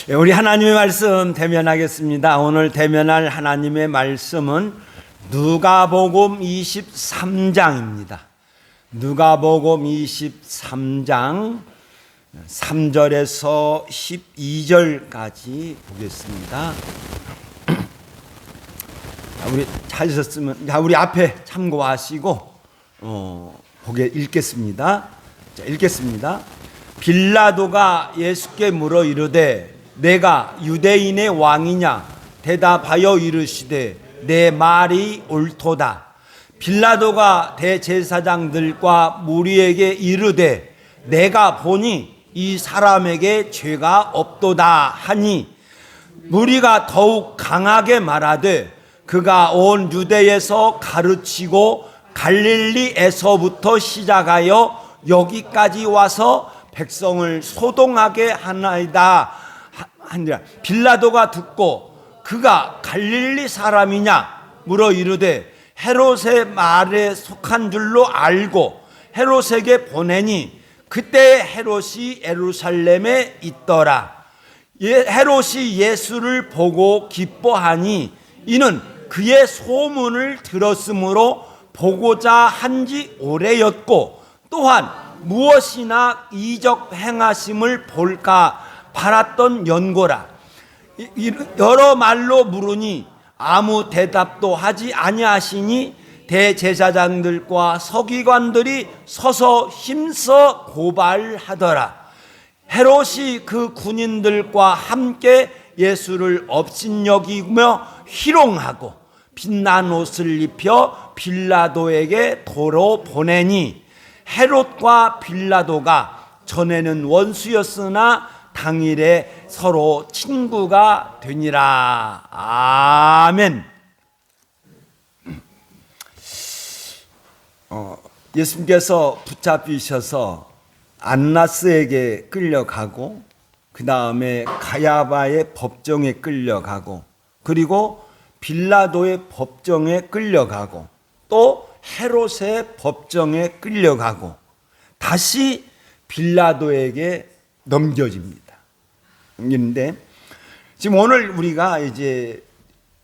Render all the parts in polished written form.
우리 하나님의 말씀 대면하겠습니다. 오늘 대면할 하나님의 말씀은 누가복음 23장입니다. 누가복음 23장 3절에서 12절까지 보겠습니다. 우리 찾으셨으면 우리 앞에 참고하시고 읽겠습니다. 자, 읽겠습니다. 빌라도가 예수께 물어 이르되 내가 유대인의 왕이냐? 대답하여 이르시되 내 말이 옳도다. 빌라도가 대제사장들과 무리에게 이르되 내가 보니 이 사람에게 죄가 없도다 하니 무리가 더욱 강하게 말하되 그가 온 유대에서 가르치고 갈릴리에서부터 시작하여 여기까지 와서 백성을 소동하게 하나이다 하니라. 빌라도가 듣고 그가 갈릴리 사람이냐 물어 이르되 헤롯의 말에 속한 줄로 알고 헤롯에게 보내니 그때 헤롯이 예루살렘에 있더라. 헤롯이 예수를 보고 기뻐하니 이는 그의 소문을 들었으므로 보고자 한지 오래였고 또한 무엇이나 이적 행하심을 볼까 바랐던 연고라. 여러 말로 물으니 아무 대답도 하지 아니하시니 대제사장들과 서기관들이 서서 힘써 고발하더라. 헤롯이 그 군인들과 함께 예수를 업신여기며 희롱하고 빛난 옷을 입혀 빌라도에게 도로 보내니 헤롯과 빌라도가 전에는 원수였으나 당일에 서로 친구가 되니라. 아멘. 예수님께서 붙잡히셔서 안나스에게 끌려가고 그 다음에 가야바의 법정에 끌려가고 그리고 빌라도의 법정에 끌려가고 또 헤롯의 법정에 끌려가고 다시 빌라도에게 넘겨집니다. 그런데 지금 오늘 우리가 이제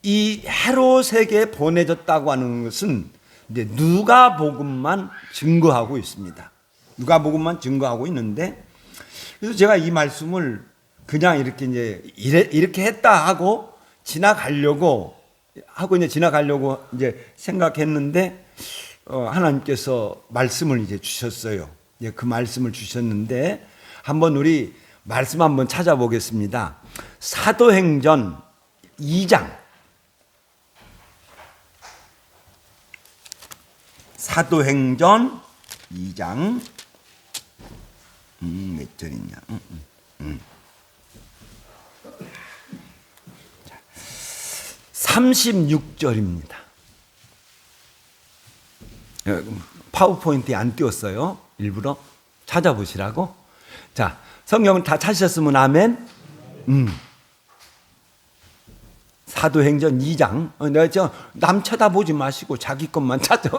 이 헤롯에게 보내졌다고 하는 것은 이제 누가복음만 증거하고 있습니다. 누가복음만 증거하고 있는데 그래서 제가 이 말씀을 그냥 이렇게 이렇게 했다 하고 지나가려고 이제 생각했는데 하나님께서 말씀을 이제 주셨어요. 그 말씀을 주셨는데 한번 우리 말씀 한번 찾아보겠습니다. 사도행전 2장. 사도행전 2장 몇 절이냐? 36절입니다. 파워포인트에 안 띄웠어요. 일부러 찾아보시라고. 자, 성경을 다 찾으셨으면 아멘. 사도행전 2장. 내가 남 쳐다보지 마시고 자기 것만 찾아.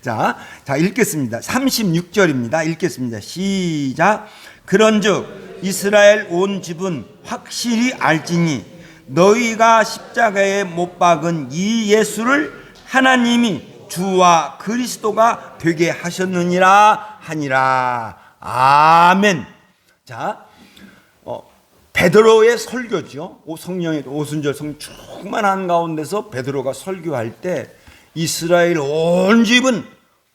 자, 읽겠습니다. 36절입니다. 읽겠습니다. 시작. 그런즉 이스라엘 온 집은 확실히 알지니 너희가 십자가에 못 박은 이 예수를 하나님이 주와 그리스도가 되게 하셨느니라 하니라. 아멘. 자, 베드로의 설교죠. 성령의 오순절 성령 충만한 가운데서 베드로가 설교할 때 이스라엘 온 집은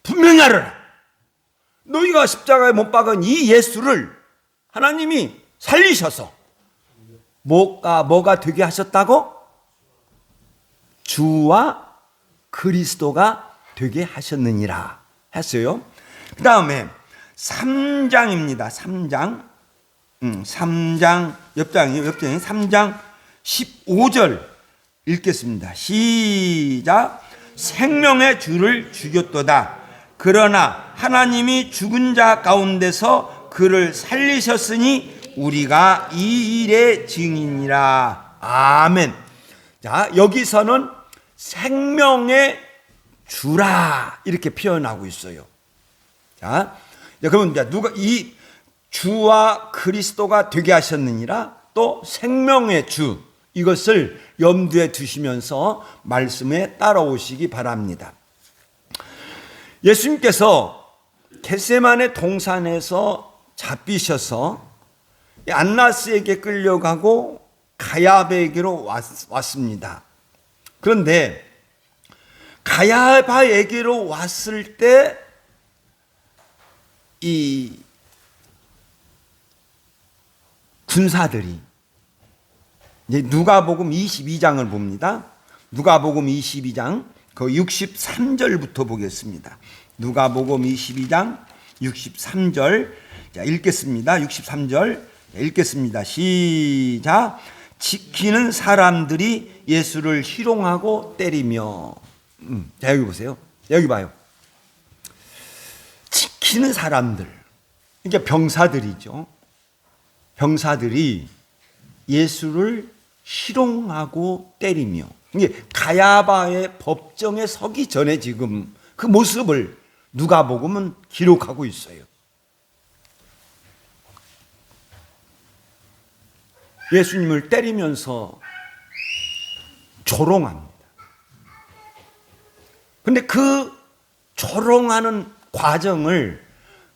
분명히 알아라. 너희가 십자가에 못 박은 이 예수를 하나님이 살리셔서 뭐가 되게 하셨다고? 주와 그리스도가 되게 하셨느니라 했어요. 그 다음에 3장입니다. 3장 옆장이 3장 15절 읽겠습니다. 시작. 생명의 주를 죽였도다. 그러나 하나님이 죽은 자 가운데서 그를 살리셨으니 우리가 이 일의 증인이라. 아멘. 자, 여기서는 생명의 주라 이렇게 표현하고 있어요. 자, 그러면 누가 이 주와 그리스도가 되게 하셨느니라, 또 생명의 주, 이것을 염두에 두시면서 말씀에 따라오시기 바랍니다. 예수님께서 겟세마네 동산에서 잡히셔서 안나스에게 끌려가고 가야바에게로 왔습니다. 그런데 가야바에게로 왔을 때 이 군사들이, 이제 누가복음 22장을 봅니다. 누가복음 22장 그 63절부터 보겠습니다. 누가복음 22장 63절, 자 읽겠습니다. 63절 읽겠습니다. 시작. 지키는 사람들이 예수를 희롱하고 때리며, 자 여기 보세요. 여기 봐요. 지키는 사람들, 그러니까 병사들이죠. 병사들이 예수를 희롱하고 때리며, 이게 가야바의 법정에 서기 전에 지금 그 모습을 누가복음은 기록하고 있어요. 예수님을 때리면서 조롱합니다. 근데 그 조롱하는 과정을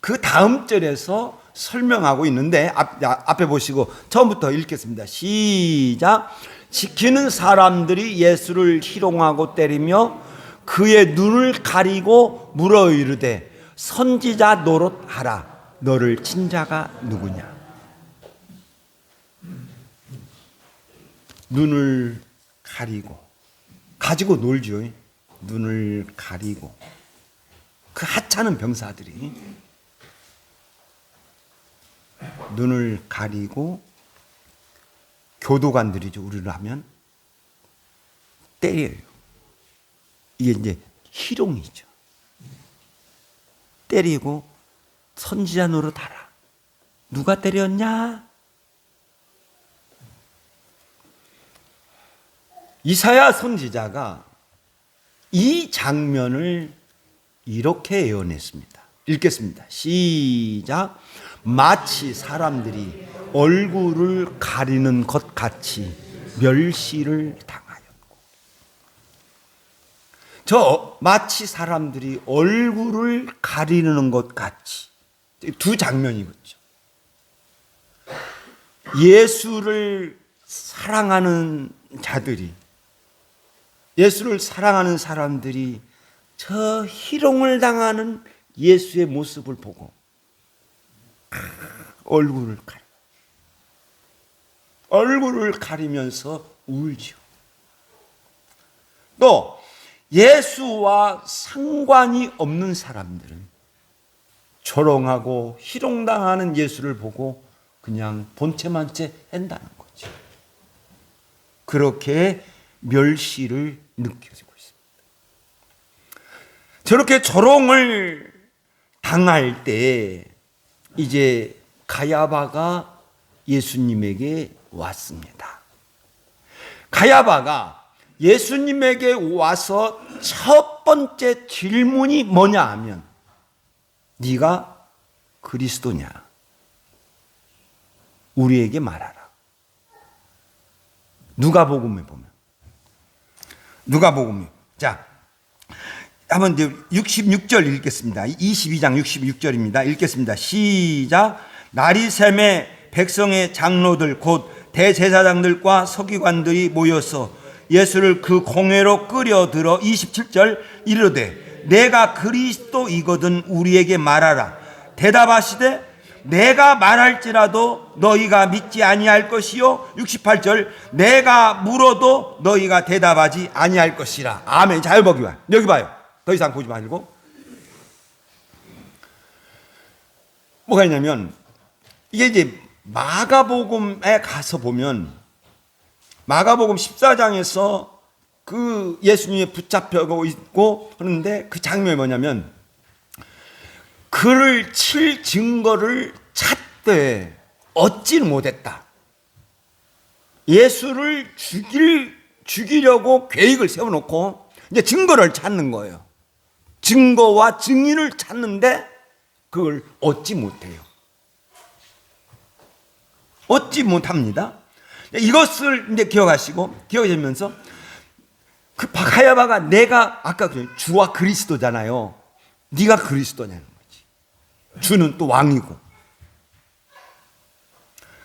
그 다음 절에서 설명하고 있는데, 앞에 보시고 처음부터 읽겠습니다. 시작. 지키는 사람들이 예수를 희롱하고 때리며 그의 눈을 가리고 물어 이르되 선지자 노릇하라. 너를 친 자가 누구냐? 눈을 가지고 놀죠. 눈을 가리고. 그 하찮은 병사들이 눈을 가리고, 교도관들이죠. 우리로 하면 때려요. 이게 이제 희롱이죠. 때리고 선지자 노릇하라. 누가 때렸냐? 이사야 선지자가 이 장면을 이렇게 예언했습니다. 읽겠습니다. 시작. 마치 사람들이 얼굴을 가리는 것 같이 멸시를 당하였고. 마치 사람들이 얼굴을 가리는 것 같이, 두 장면이겠죠. 예수를 사랑하는 자들이, 예수를 사랑하는 사람들이 저 희롱을 당하는 예수의 모습을 보고 얼굴을 가리면서 울죠. 또 예수와 상관이 없는 사람들은 조롱하고 희롱당하는 예수를 보고 그냥 본체만체 한다는 거죠. 그렇게 멸시를 느껴지고 있습니다. 저렇게 조롱을 당할 때 이제 가야바가 예수님에게 왔습니다. 가야바가 예수님에게 와서 첫 번째 질문이 뭐냐 하면, 네가 그리스도냐? 우리에게 말하라. 누가복음에 보면, 누가복음에, 자 한번 이제 66절 읽겠습니다. 22장 66절입니다. 읽겠습니다. 시작. 날이 새매 백성의 장로들 곧 대제사장들과 서기관들이 모여서 예수를 그 공회로 끌어들어 27절 이르되 내가 그리스도이거든 우리에게 말하라. 대답하시되 내가 말할지라도 너희가 믿지 아니할 것이요. 68절 내가 물어도 너희가 대답하지 아니할 것이라. 아멘. 잘 보기만. 여기 봐요. 더 이상 보지 말고. 뭐가 있냐면, 이게 이제 마가복음에 가서 보면, 마가복음 14장에서 그 예수님이 붙잡혀고 있고 하는데 그 장면이 뭐냐면, 그를 칠 증거를 찾되 얻지 못했다. 예수를 죽이려고 계획을 세워놓고 이제 증거를 찾는 거예요. 증거와 증인을 찾는데 그걸 얻지 못해요. 얻지 못합니다. 이것을 이제 기억하시면서 그 가야바가 내가 아까 주와 그리스도잖아요. 네가 그리스도냐는 거지. 주는 또 왕이고.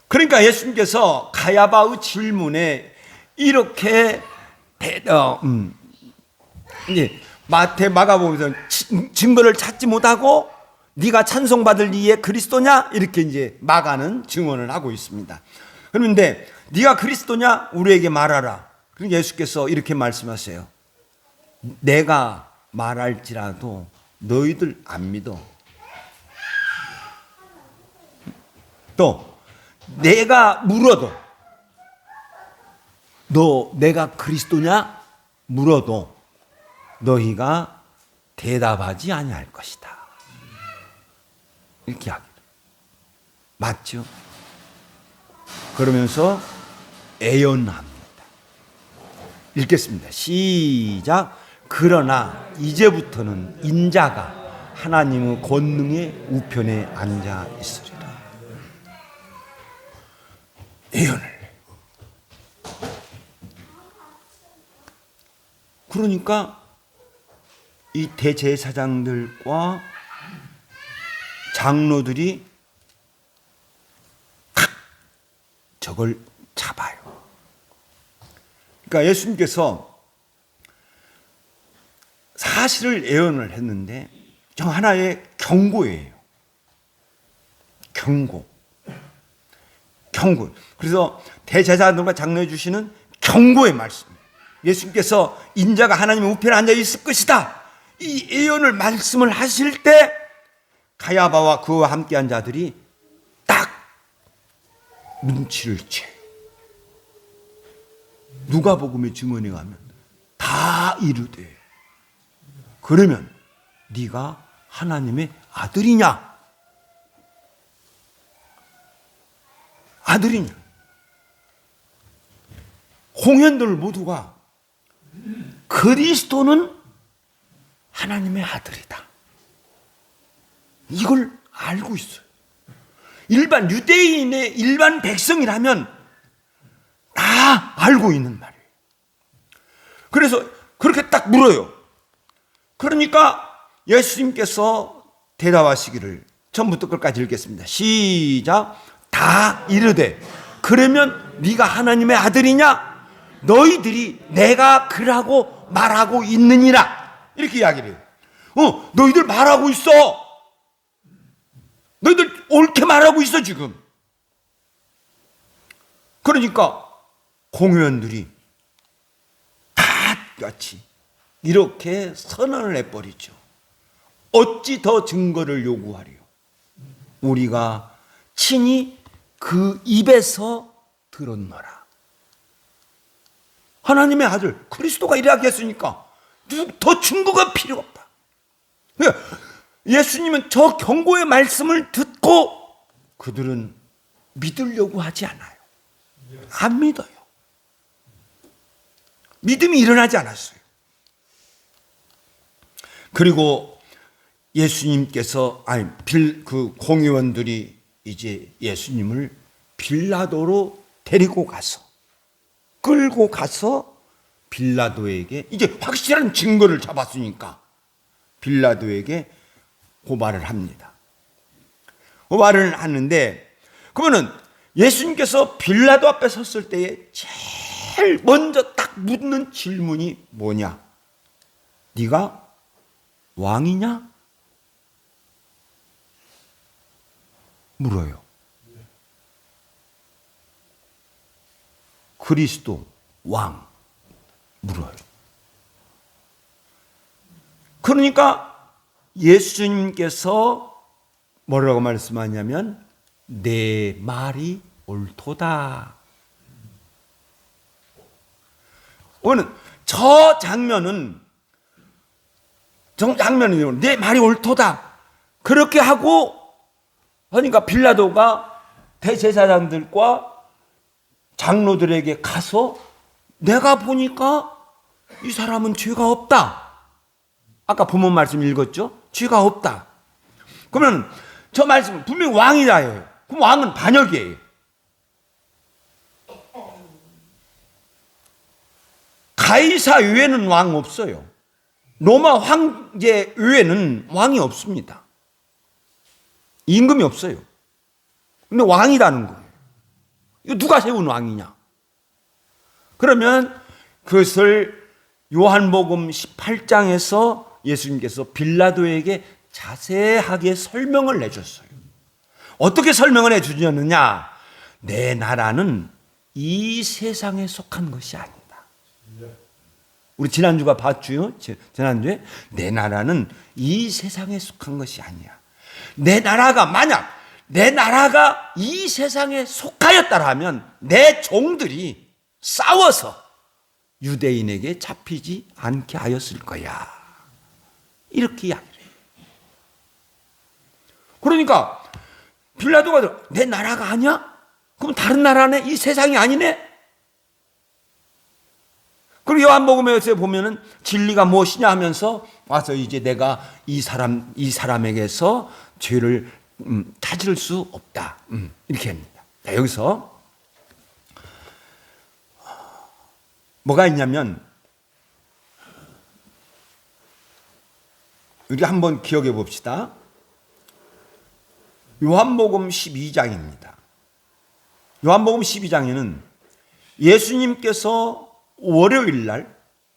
그러니까 예수님께서 가야바의 질문에 이렇게 마태 마가복음에서 증거를 찾지 못하고 네가 찬송받을 이에 그리스도냐 이렇게 이제 마가는 증언을 하고 있습니다. 그런데 네가 그리스도냐 우리에게 말하라. 그러니까 예수께서 이렇게 말씀하세요. 내가 말할지라도 너희들 안 믿어. 또 내가 물어도 너 내가 그리스도냐 물어도 너희가 대답하지 아니할 것이다. 이렇게 하기를. 맞죠? 그러면서 애연합니다. 읽겠습니다. 시작. 그러나 이제부터는 인자가 하나님의 권능의 우편에 앉아 있으리라. 예언을. 그러니까 이 대제사장들과 장로들이 저걸 잡아요. 그러니까 예수님께서 사실을 예언을 했는데 저 하나의 경고예요. 경고. 그래서 대제사장들과 장로에 주시는 경고의 말씀. 예수님께서 인자가 하나님의 우편에 앉아 있을 것이다. 이 예언을 말씀을 하실 때 가야바와 그와 함께한 자들이 딱 눈치를 채. 누가복음의 증언에 가면 다 이르되 그러면 네가 하나님의 아들이냐? 아들이냐? 홍현들 모두가 그리스도는 하나님의 아들이다. 이걸 알고 있어요. 일반 유대인의 일반 백성이라면 다 알고 있는 말이에요. 그래서 그렇게 딱 물어요. 그러니까 예수님께서 대답하시기를 처음부터 끝까지 읽겠습니다. 시작. 다 이르되 그러면 네가 하나님의 아들이냐? 너희들이 내가 그라고 말하고 있느니라. 이렇게 이야기를 해요. 너희들 말하고 있어. 너희들 옳게 말하고 있어 지금. 그러니까 공회원들이 다 같이 이렇게 선언을 해버리죠. 어찌 더 증거를 요구하리요? 우리가 친히 그 입에서 들었노라. 하나님의 아들 그리스도가 이야기했으니까 더 증거가 필요 없다. 예수님은 저 경고의 말씀을 듣고 그들은 믿으려고 하지 않아요. 안 믿어요. 믿음이 일어나지 않았어요. 그리고 예수님께서 그 공의원들이 이제 예수님을 빌라도로 데리고 가서 끌고 가서 빌라도에게 이제 확실한 증거를 잡았으니까 빌라도에게 고발을 합니다. 고발을 하는데 그러면은 예수님께서 빌라도 앞에 섰을 때에 제일 먼저 딱 묻는 질문이 뭐냐? 네가 왕이냐? 물어요. 그리스도 왕 물어요. 그러니까 예수님께서 뭐라고 말씀하냐면 내 말이 옳도다. 오늘 저 장면은 내 말이 옳도다. 그렇게 하고 그러니까 빌라도가 대제사장들과 장로들에게 가서 내가 보니까 이 사람은 죄가 없다. 아까 본문 말씀 읽었죠? 죄가 없다. 그러면 저 말씀은 분명히 왕이다요. 그럼 왕은 반역이에요. 가이사 외에는 왕 없어요. 로마 황제 외에는 왕이 없습니다. 임금이 없어요. 근데 왕이라는 거예요. 이거 누가 세운 왕이냐? 그러면 그것을 요한복음 18장에서 예수님께서 빌라도에게 자세하게 설명을 내줬어요. 어떻게 설명을 해주셨느냐? 내 나라는 이 세상에 속한 것이 아니다. 우리 지난주가 봤죠? 지난주에 내 나라는 이 세상에 속한 것이 아니야. 내 나라가 만약 내 나라가 이 세상에 속하였다라면 내 종들이 싸워서 유대인에게 잡히지 않게 하였을 거야. 이렇게 이야기를 해요. 그러니까 빌라도가 내 나라가 아니야? 그럼 다른 나라네? 이 세상이 아니네? 그리고 요한복음에서 보면은 진리가 무엇이냐 하면서 와서 이제 내가 이 사람에게서 죄를 찾을 수 없다. 이렇게 합니다. 자, 여기서 뭐가 있냐면 우리 한번 기억해 봅시다. 요한복음 12장입니다. 요한복음 12장에는 예수님께서 월요일 날,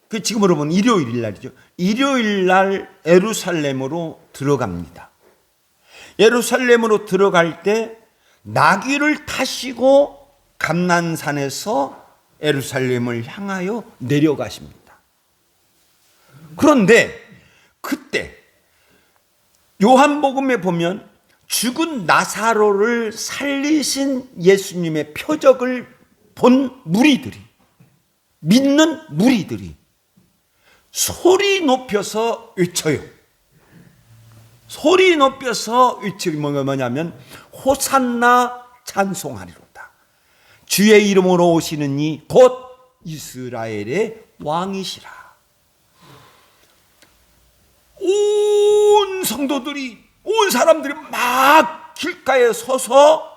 그 지금으로 보면 일요일 날이죠. 일요일 날 예루살렘으로 들어갑니다. 예루살렘으로 들어갈 때 나귀를 타시고 감난산에서 예루살렘을 향하여 내려가십니다. 그런데 그때 요한복음에 보면 죽은 나사로를 살리신 예수님의 표적을 본 무리들이, 믿는 무리들이 소리 높여서 외쳐요. 소리 높여서 외치는 뭐냐면 호산나 찬송하리로다. 주의 이름으로 오시는 이 곧 이스라엘의 왕이시라. 온 성도들이, 온 사람들이 막 길가에 서서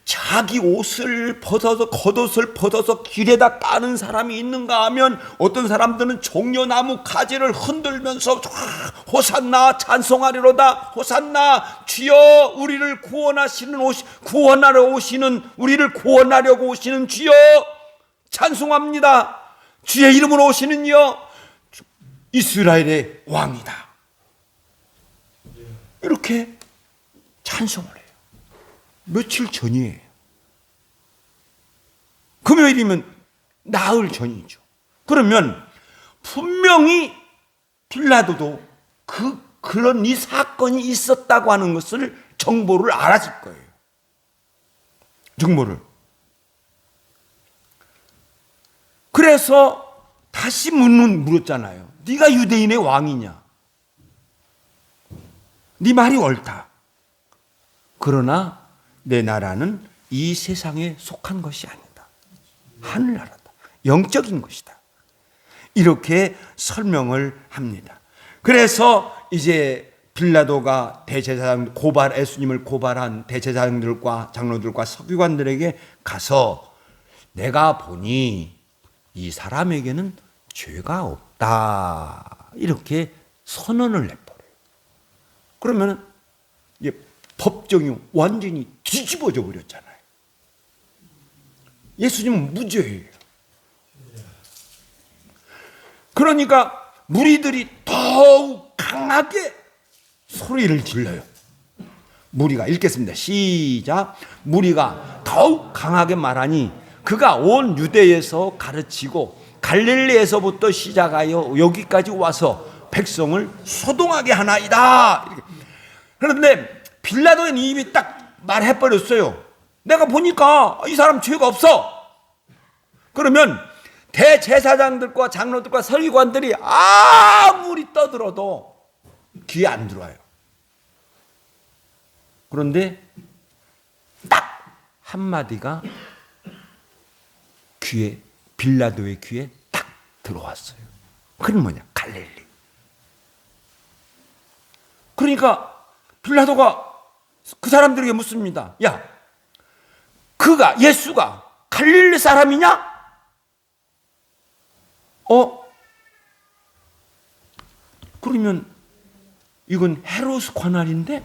자기 옷을 벗어서, 겉옷을 벗어서 길에다 까는 사람이 있는가 하면 어떤 사람들은 종려나무 가지를 흔들면서 호산나 찬송하리로다. 호산나, 주여 우리를 구원하러 오시는, 우리를 구원하려고 오시는 주여 찬송합니다. 주의 이름으로 오시는 이여 이스라엘의 왕이다. 이렇게 찬송을 해요. 며칠 전이에요. 금요일이면 나흘 전이죠. 그러면 분명히 빌라도도 그런 이 사건이 있었다고 하는 것을 정보를 알았을 거예요. 정보를. 그래서 다시 물었잖아요. 네가 유대인의 왕이냐? 네 말이 옳다. 그러나 내 나라는 이 세상에 속한 것이 아니다. 하늘나라다. 영적인 것이다. 이렇게 설명을 합니다. 그래서 이제 빌라도가 대제사장 예수님을 고발한 대제사장들과 장로들과 서기관들에게 가서 내가 보니 이 사람에게는 죄가 없다. 이렇게 선언을 내버려요. 그러면 법정이 완전히 뒤집어져 버렸잖아요. 예수님은 무죄예요. 그러니까 무리들이 더욱 강하게 소리를 질러요. 무리가 읽겠습니다. 시작. 무리가 더욱 강하게 말하니 그가 온 유대에서 가르치고 갈릴리에서부터 시작하여 여기까지 와서 백성을 소동하게 하나이다. 그런데 빌라도는 이미 딱 말해버렸어요. 내가 보니까 이 사람 죄가 없어. 그러면 대제사장들과 장로들과 서기관들이 아무리 떠들어도 귀에 안 들어와요. 그런데 딱 한마디가 빌라도의 귀에 딱 들어왔어요. 그건 뭐냐? 갈릴리. 그러니까 빌라도가 그 사람들에게 묻습니다. 야, 예수가 갈릴리 사람이냐? 그러면 이건 헤롯 관할인데?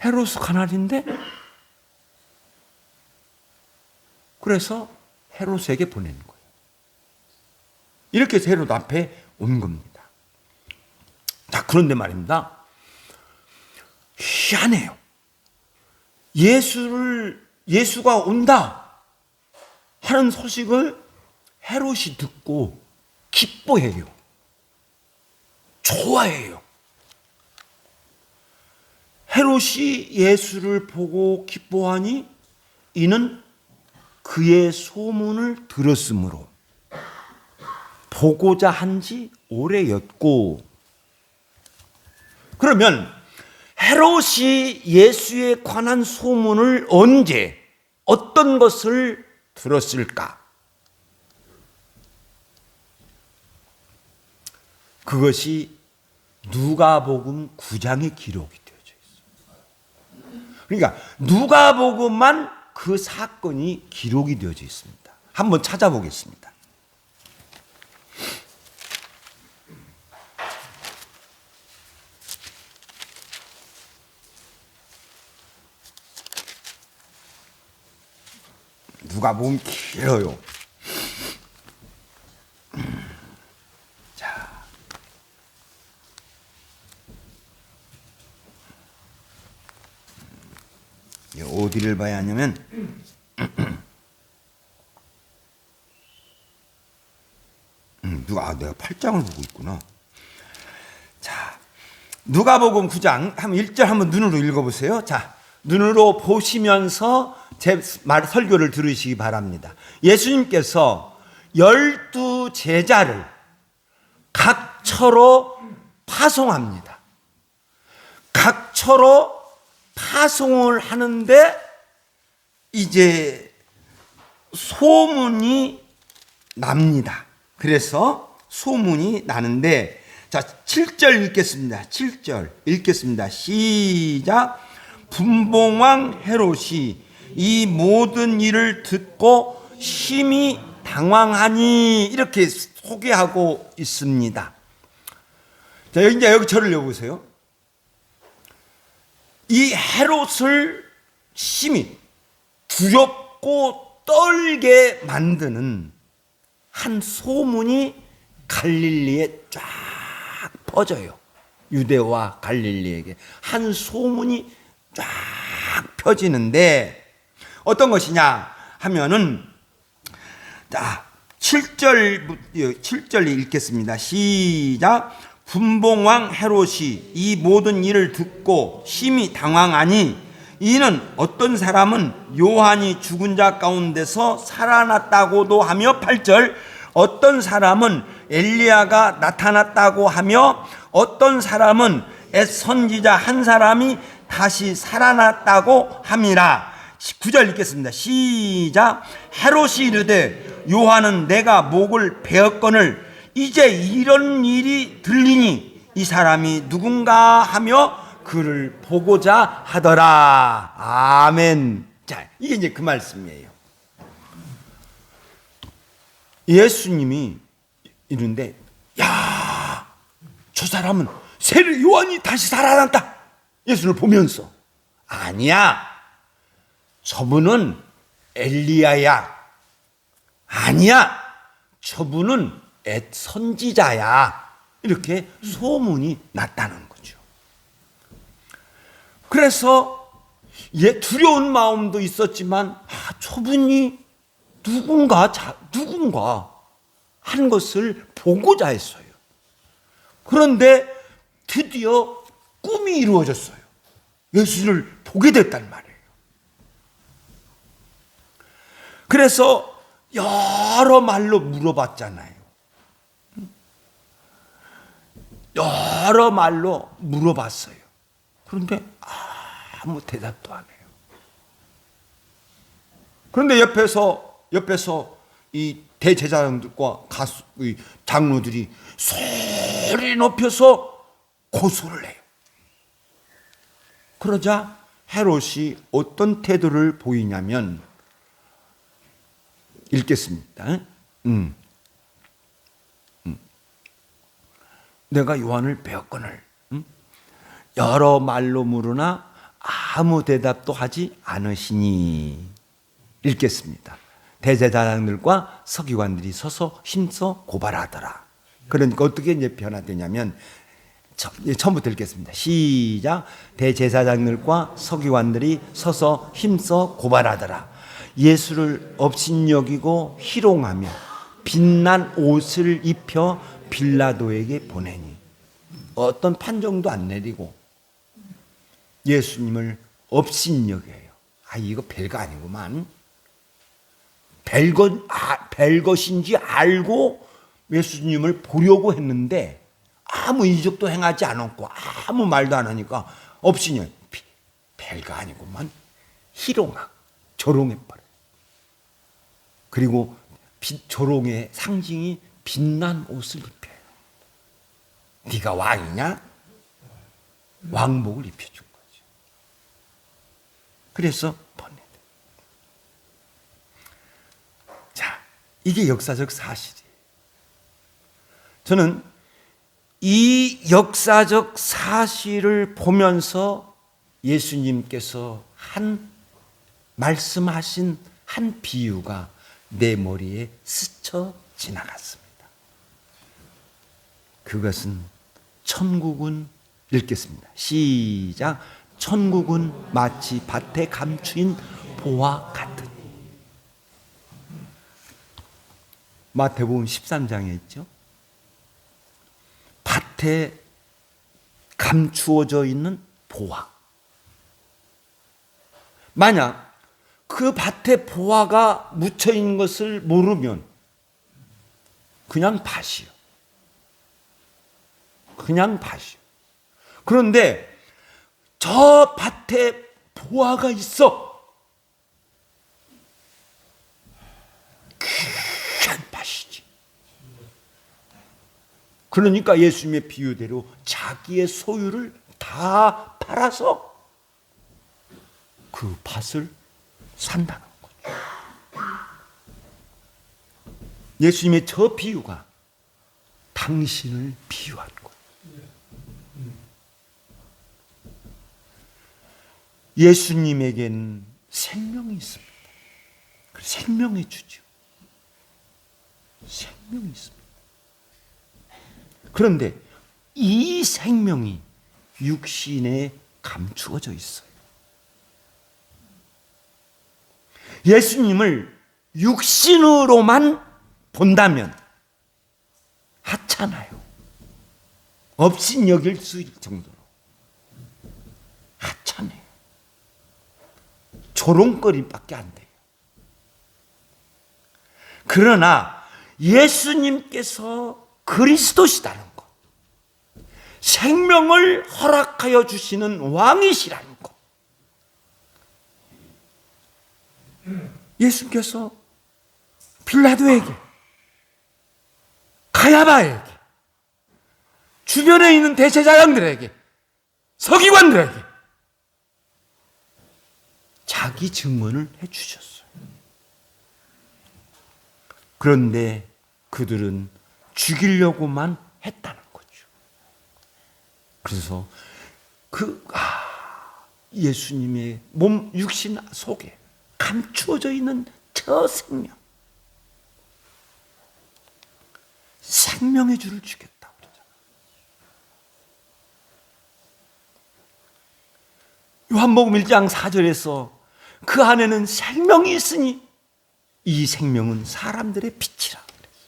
헤롯 관할인데? 그래서 헤롯에게 보낸 거예요. 이렇게 해서 헤롯 앞에 온 겁니다. 자, 그런데 말입니다. 희한해요. 예수가 온다 하는 소식을 헤롯이 듣고 기뻐해요. 좋아해요. 헤롯이 예수를 보고 기뻐하니 이는 그의 소문을 들었으므로 보고자 한지 오래였고. 그러면 헤롯이 예수에 관한 소문을 언제 어떤 것을 들었을까? 그것이 누가복음 9장에 기록이 되어져 있어요. 그러니까 누가복음만 그 사건이 기록이 되어져 있습니다. 한번 찾아보겠습니다. 누가복음 길어요. 자, 어디를 봐야 하냐면 내가 8장을 보고 있구나. 자, 누가복음 9장 한번 1절 한번 눈으로 읽어보세요. 자, 눈으로 보시면서 제 말 설교를 들으시기 바랍니다. 예수님께서 12 제자를 각처로 파송합니다. 각처로 파송을 하는데 이제 소문이 납니다. 그래서 소문이 나는데, 자, 7절 읽겠습니다. 7절 읽겠습니다. 시작. 분봉왕 헤롯이 이 모든 일을 듣고 심히 당황하니, 이렇게 소개하고 있습니다. 자, 여기 저를 여보세요. 이 헤롯을 심히 두렵고 떨게 만드는 한 소문이 갈릴리에 쫙 퍼져요. 유대와 갈릴리에게 한 소문이 쫙 펴지는데 어떤 것이냐 하면은, 자, 7절 읽겠습니다. 시작. 분봉왕 헤롯이 이 모든 일을 듣고 심히 당황하니 이는 어떤 사람은 요한이 죽은 자 가운데서 살아났다고도 하며, 8절, 어떤 사람은 엘리야가 나타났다고 하며 어떤 사람은 옛 선지자 한 사람이 다시 살아났다고 함이라. 9절 읽겠습니다. 시작. 헤롯이 이르되 요한은 내가 목을 베었거늘 이제 이런 일이 들리니 이 사람이 누군가 하며 그를 보고자 하더라. 아멘. 자, 이게 이제 그 말씀이에요. 예수님이 이런데, 야, 저 사람은 세례 요한이 다시 살아났다. 예수를 보면서, 아니야, 저분은 엘리야야. 아니야, 저분은 옛 선지자야. 이렇게 소문이 났다는 거죠. 그래서 두려운 마음도 있었지만, 저분이 누군가 한 것을 보고자 했어요. 그런데 드디어 꿈이 이루어졌어요. 예수를 보게 됐단 말이에요. 그래서 여러 말로 물어봤잖아요. 여러 말로 물어봤어요. 그런데 아무 대답도 안 해요. 그런데 옆에서 이 대제사장들과 장로들이 소리 높여서 고소를 해요. 그러자 헤롯이 어떤 태도를 보이냐면, 읽겠습니다. 내가 요한을 배웠거늘 여러 말로 물으나 아무 대답도 하지 않으시니. 읽겠습니다. 대제사장들과 서기관들이 서서 힘써 고발하더라. 그러니까 어떻게 이제 변화되냐면, 처음부터 읽겠습니다. 시작. 대제사장들과 서기관들이 서서 힘써 고발하더라. 예수를 업신여기고 희롱하며 빛난 옷을 입혀 빌라도에게 보내니. 어떤 판정도 안 내리고 예수님을 업신여겨요. 이거 별거 아니구만. 별것인지 알고 예수님을 보려고 했는데 아무 이적도 행하지 않았고 아무 말도 안 하니까 업신여, 별거 아니구만. 희롱하고 조롱해버려요. 그리고 조롱의 상징이 빛난 옷을 입혀요. 네가 왕이냐? 왕복을 입혀준 거죠. 그래서 보내요. 자, 이게 역사적 사실이에요. 저는 이 역사적 사실을 보면서 예수님께서 말씀하신 한 비유가 내 머리에 스쳐 지나갔습니다. 그것은 천국은, 읽겠습니다. 시작. 천국은 마치 밭에 감추인 보화 같으니. 마태복음 13장에 있죠. 밭에 감추어져 있는 보화. 만약 그 밭에 보화가 묻혀 있는 것을 모르면 그냥 밭이요. 그냥 밭이요. 그런데 저 밭에 보화가 있어. 귀한 밭이지. 그러니까 예수님의 비유대로 자기의 소유를 다 팔아서 그 밭을 산다는 거죠. 예수님의 저 비유가 당신을 비유한 거예요. 예수님에게는 생명이 있습니다. 생명의 주죠. 생명이 있습니다. 그런데 이 생명이 육신에 감추어져 있어요. 예수님을 육신으로만 본다면 하찮아요. 업신여길 수 있을 정도로 하찮아요. 조롱거리밖에 안 돼요. 그러나 예수님께서 그리스도시다는 것, 생명을 허락하여 주시는 왕이시라는 것, 예수님께서 빌라도에게, 가야바에게, 주변에 있는 대제사장들에게, 서기관들에게 자기 증언을 해주셨어요. 그런데 그들은 죽이려고만 했다는 거죠. 그래서 예수님의 몸, 육신 속에 감추어져 있는 저 생명의 주를 죽였다고 그러잖아요. 요한복음 1장 4절에서 그 안에는 생명이 있으니 이 생명은 사람들의 빛이라 그랬어요.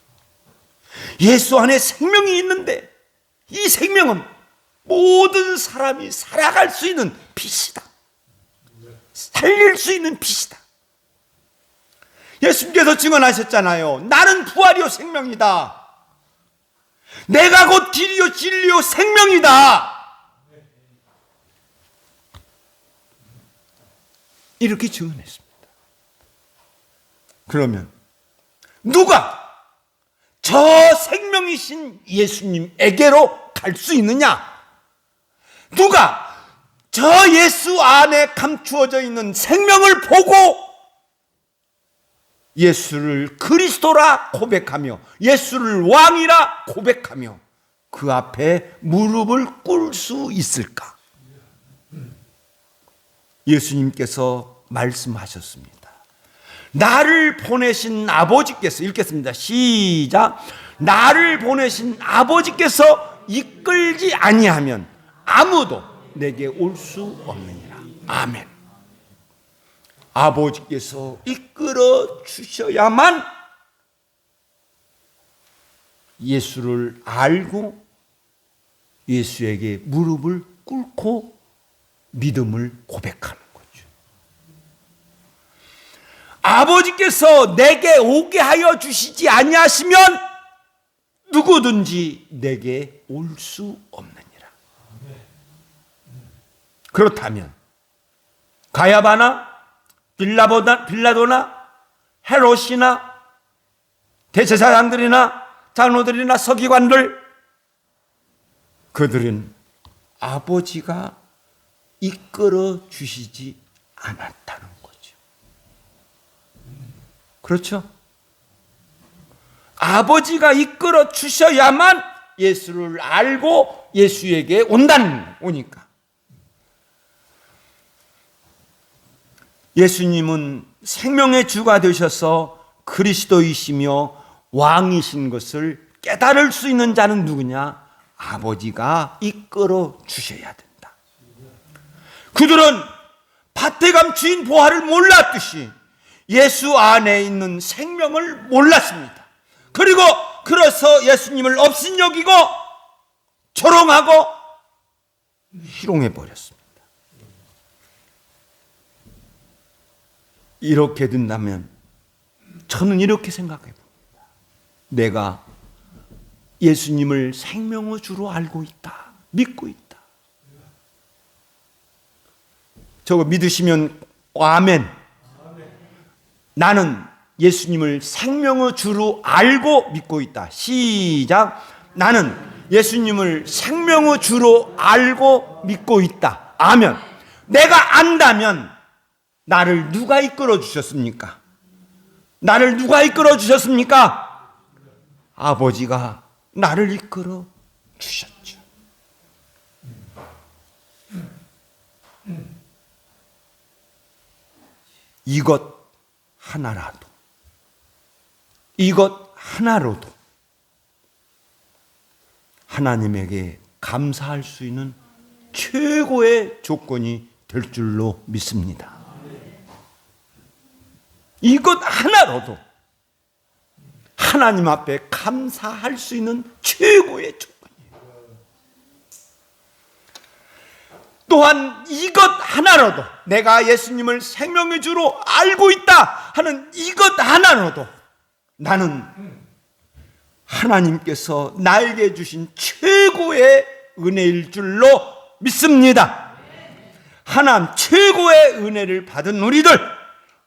예수 안에 생명이 있는데 이 생명은 모든 사람이 살아갈 수 있는 빛이다. 살릴 수 있는 빛이다. 예수님께서 증언하셨잖아요. 나는 부활이요 생명이다. 내가 곧 길이요 진리요 생명이다. 이렇게 증언했습니다. 그러면 누가 저 생명이신 예수님에게로 갈 수 있느냐? 누가 저 예수 안에 감추어져 있는 생명을 보고 예수를 그리스도라 고백하며 예수를 왕이라 고백하며 그 앞에 무릎을 꿇을 수 있을까? 예수님께서 말씀하셨습니다. 나를 보내신 아버지께서, 읽겠습니다. 시작. 나를 보내신 아버지께서 이끌지 아니하면 아무도 내게 올 수 없느니라. 아멘. 아버지께서 이끌어 주셔야만 예수를 알고 예수에게 무릎을 꿇고 믿음을 고백하는 거죠. 아버지께서 내게 오게 하여 주시지 아니하시면 누구든지 내게 올 수 없느니라. 그렇다면 가야바나 빌라도나 헤롯이나 대제사장들이나 장로들이나 서기관들, 그들은 아버지가 이끌어 주시지 않았다는 거죠. 그렇죠? 아버지가 이끌어 주셔야만 예수를 알고 예수에게 오니까. 예수님은 생명의 주가 되셔서 그리스도이시며 왕이신 것을 깨달을 수 있는 자는 누구냐? 아버지가 이끌어 주셔야 된다. 그들은 밭에 감추인 보화를 몰랐듯이 예수 안에 있는 생명을 몰랐습니다. 그리고 그래서 예수님을 업신여기고 조롱하고 희롱해 버렸습니다. 이렇게 된다면 저는 이렇게 생각해 봅니다. 내가 예수님을 생명의 주로 알고 있다. 믿고 있다. 저거 믿으시면 아멘. 나는 예수님을 생명의 주로 알고 믿고 있다. 시작. 나는 예수님을 생명의 주로 알고 믿고 있다. 아멘. 내가 안다면 나를 누가 이끌어 주셨습니까? 나를 누가 이끌어 주셨습니까? 아버지가 나를 이끌어 주셨죠. 이것 하나로도 하나님에게 감사할 수 있는 최고의 조건이 될 줄로 믿습니다. 이것 하나로도 하나님 앞에 감사할 수 있는 최고의 조건이에요. 또한 이것 하나로도 내가 예수님을 생명의 주로 알고 있다 하는 이것 하나로도 나는 하나님께서 나에게 주신 최고의 은혜일 줄로 믿습니다. 하나님 최고의 은혜를 받은 우리들,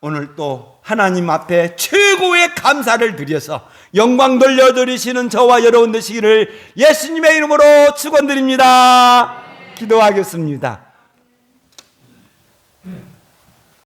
오늘 또 하나님 앞에 최고의 감사를 드려서 영광 돌려드리시는 저와 여러분 되시기를 예수님의 이름으로 축원드립니다. 기도하겠습니다.